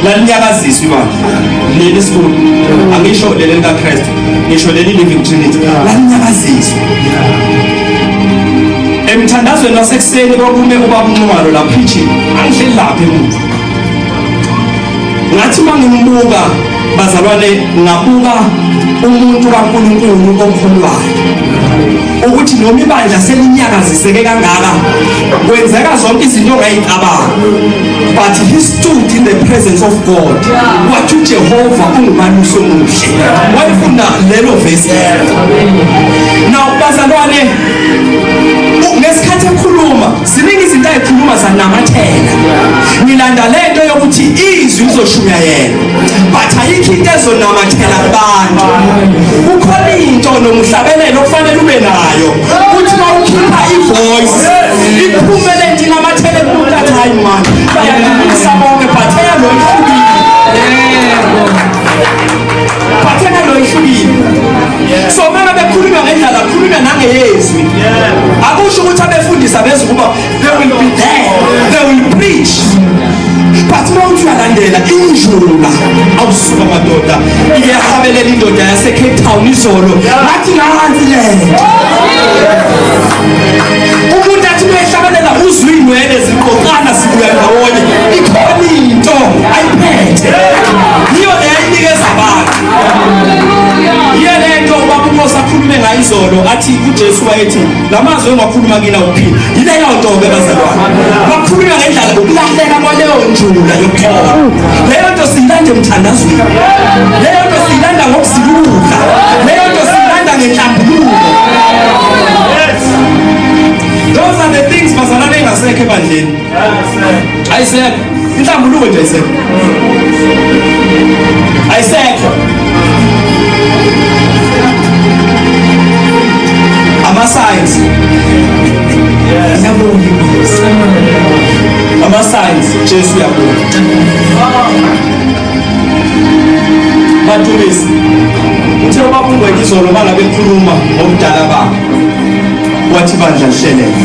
lalinyakaziswa imali leli school angisho leli lika Christ ngisho leli Living Trinity lalinyakaziswa emthandazweni wasekuseni kwakume ubaba uNxumalo la preaching angihleli lapha emuva ngathi mangimbuka bazalwane ngabuka umuntu kaNkulunkulu omkhulwayo ukuthi noma ibandla selinyakaziseke kangaka kwenzeka zonke izinto ngayicabanga but he stood in the presence of God wathi uJehova ungubani usomuhle wayifunda lelo verse now bazalwane ngesikhathi ekhuluma ziningi izinto ayikhuluma zanamathela ngilanda lento yokuthi izwi lizoshumayela but ayikho into ezonamathela kubantu kukhona into nomhlabelelo okufanele ube nayo ukuthi mawukhipha ivoice iphumele ndinamathela kumuntu athi hayi man bayakubisa bonke but eyalo ihlukile bathena lo ihlukile so manje bekhuluma ngendlela khuluma nangeyezwi akusho ukuthi abefundisa beze ukuba they will be there they will preach but mawuthi uyalandela injula awusuka madoda iyahabelela indoda yase Cape Town izolo ngathi nansi le umuntu athi uyahlabelela uzwini wena eziqoqana sibuya ndawonye ikhona into ayiphethe niyo leyinikeza abantu yelento ubaba uNkosi akhulume ngayizolo athi uJesu wayethi lamazwi engakhuluma kina uphila yileyo nto ke bazalwane bakhuluma ngendlela ukulahleka kwaleyo njula yokuxoxa leyo nto siyilanda emthandazweni leyo nto siyilanda ngokuzibuka leyo nto siyilanda ngenhlambuluko those are the things bazalwane engasekho ebandleni ayisekho inhlambuluko nje ayisekho ama-signs ama-signs Jesu uyabona bathulisi uthe ubaba uNgwenya izolo bangabe ekhuluma ngobudala babo wathi bandla lihleleke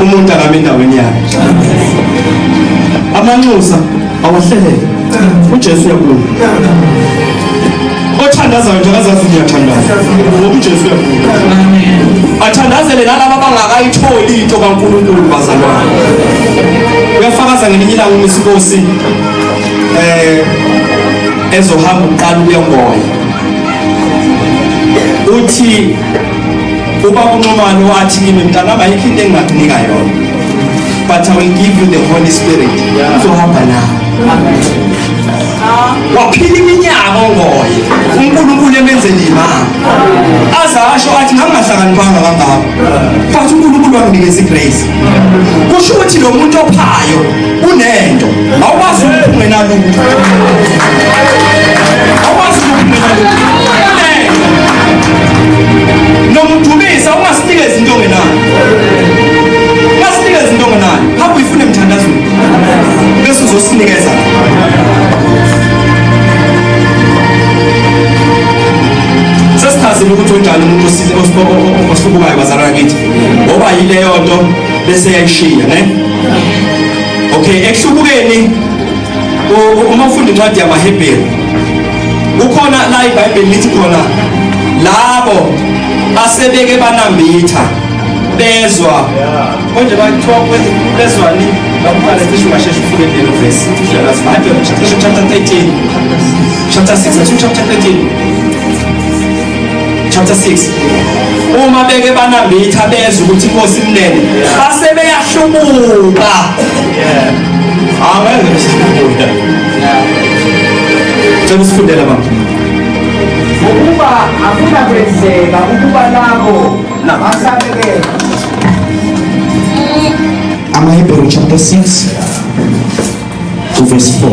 umuntu akame endaweni yakhe amanxusa awahleleke uJesu uyabona othandazayo nje akazazi uyathandaza ngoba uJesu uyabona athandazele nalabo abangakayitholi into kaNkulunkulu bazalwane uyafakaza ngelinye ilanga uMisikosi ezohamba uqala uyengoya uthi ubaba uNxumalo wathi kimi mntanami ayikho into engingakunika yona but I will give you the Holy Spirit uzohamba nawe waphila iminyaka ongoye uNkulunkulu emenzele imali azasho athi ngangahlakaniphanga kangako but uNkulunkulu wanginikeza igrace kusho ukuthi lo muntu ophayo unento awukwazi ukuphungena lutho awukwazi ukuphungena lutho nomdumisa ungasinikeza into ongenayo ungasinikeza into ongenayo hamba uyifune emthandazweni bese uzosinikeza sesichazile ukuthi onjani umuntu osibukayo bazalwane kithi ngoba yileyo nto bese yayishiya ne okay ekuhlukukeni uma ufunda incwadi yamaHebheru ukhona la iBhayibheli lithi khona labo asebeke banambitha bezwa konje bathiwa bezwani bakubhala cishe ungasheshe ufike lelo verse chapter 13 chapter 6 chapter 13 chapter 6 uma beke banambitha bezwe ukuthi inkosi imnene base beyahlubuka angeke besihlubuka Sifundela baba ukuba akuna kwenzeka ukuba labo nabasabeke amaHebheru chapter 6 to verse 4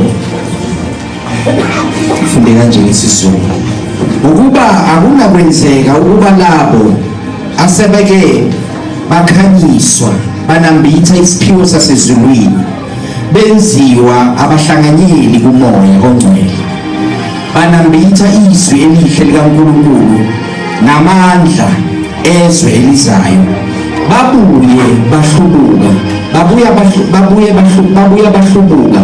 funde kanje ngesizulu ukuba akuna kwenzeka ukuba labo asebeke bakhanyiswa banambitha isiphiwo sasezulwini benziwa abahlanganyeli kumoya ongcwele banambitha izwi elihle likaNkulunkulu namandla ezwe elizayo babuye bahlubuka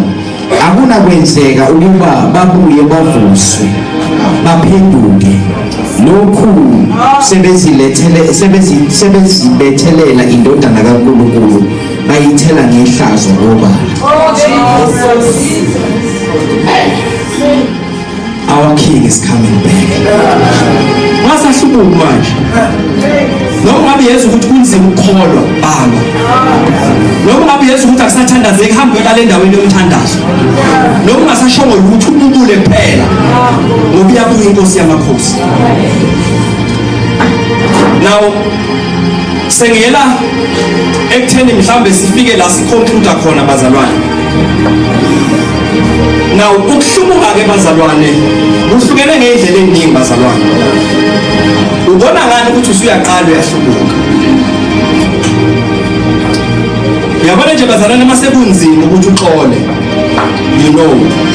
akuna kwenzeka ukuba babuye bavuswe baphenduke lokhu sebezibethelela indodana kaNkulunkulu bayithela ngehlazo ngoba our king is coming back. Ngasahlubuki manje. Noma ngabe Yesu ukuthi kunzima ukukholwa bamba. Noma ngabe Yesu ukuthi akusathandazeki hambe uyolala endaweni yomthandazo. Noma ungasashongo ukuthi ububule kuphela. Ngoba iyabuya inkosi yamakhosi. Now sengiyela ekutheni mhlambe sifike la siconclude khona bazalwane. Now ukuhlubuka ke bazalwane kuhlukene ngeindlela eziningi bazalwane. Ubona ngani ukuthi usuyaqala uyahlubuka? Yabona nje bazalwane mase kunzima ukuthi uxole. You know,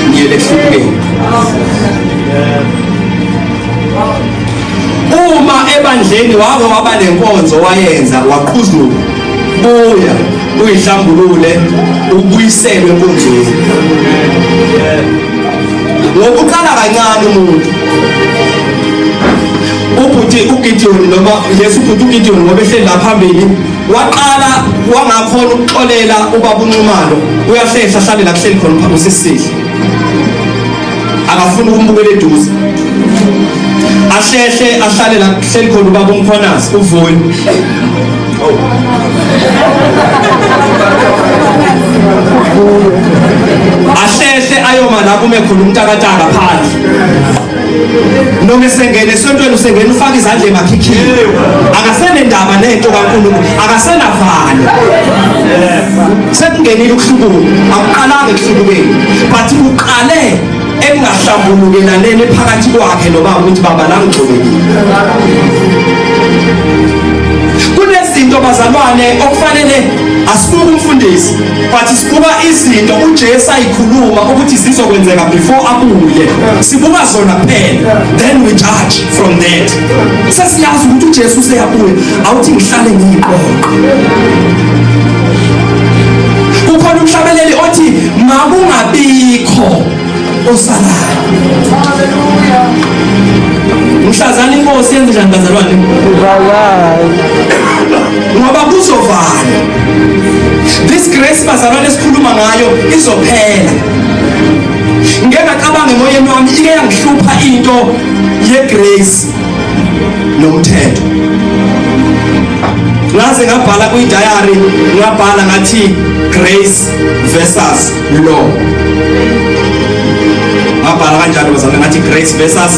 ngiyele kuhlubukeni. Uma ebandleni wake waba lenkonzo wayenza waqhuzula buya uyihlambulule ubuyiselwe enkonzweni. Ngokuqala kancane umuntu ubhuti uGideon noma Yesu ubhuti uGideon ngoba ehleli la phambili waqala wangakhona ukuxolela ubaba uNcumalo uyahlehla hlale la kuhleli khona phambi sesihle akafuna ukumbukela eduze ahlehle ahlale la kuhleli khona ubaba uMkhonasi uVuyo ahlehle ayoma la kume khona umntakataka phansi noma esengene esontweni usengena ufaka izandla emakhikhini akasene ndaba nento kaNkulunkulu akasenavalo sekungenile ukuhlubuka akuqalanga ekuhlubukeni but uqale engahlambulukelaneni phakathi kwakhe nobaba ukuthi baba la ngixolekile. Kunezinto bazalwane okufanele asibuke umfundisi but sibuka izinto uJesu ayikhuluma ukuthi zizokwenzeka before abuye sibuka zona kuphela then we judge from that. Sesiyazi ukuthi uJesu useyabuye awuthi ngihlale ngiyiqoqa. Ukhona umhlabeleli othi makungabikho osalayo. Hallelujah. Mhlazana inkosi yenze njani bazalwane? Ngoba kuzovala. This grace bazalwane esikhuluma ngayo izophela. Ngeke ngacabanga emoyeni wami ike yangihlupha into yegrace nomthetho. Ngaze ngabhala kwi-diary ngabhala ngathi grace versus law. Ngabhala kanjalo bazalwane ngathi grace versus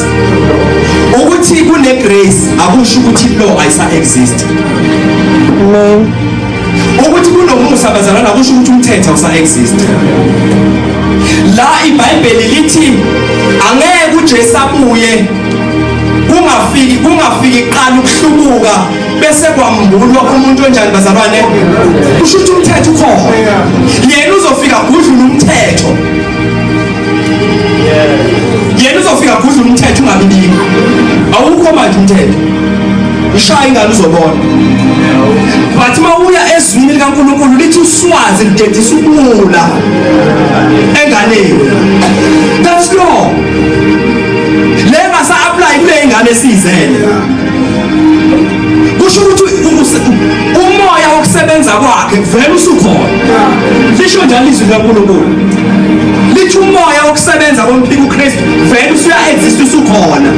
ukuthi kune grace akusho ukuthi law ayisa exist. Ukuthi kunomusa bazalwane akusho ukuthi umthetho awusa exist. La iBhayibheli lithi angeke uJesu abuye kungafiki qala ukuhlubuka bese kwambulwa umuntu onjani bazalwane kusho ukuthi umthetho ukhona yena uzofika kudlula umthetho yena uzofika kudlula umthetho ungabibikho awukho manje umthetho ushaya ingane uzobona but mawuya ezwini likaNkulunkulu lithi uswazi lidedisa ukula enganeni that's law lema sa apply kule ingane esizele kusho ukuthi umoya wokusebenza kwakhe vele usukhona lisho njalo izwi likaNkulunkulu lithi umoya wokusebenza komphiko uKristu vele usuya exist usukhona.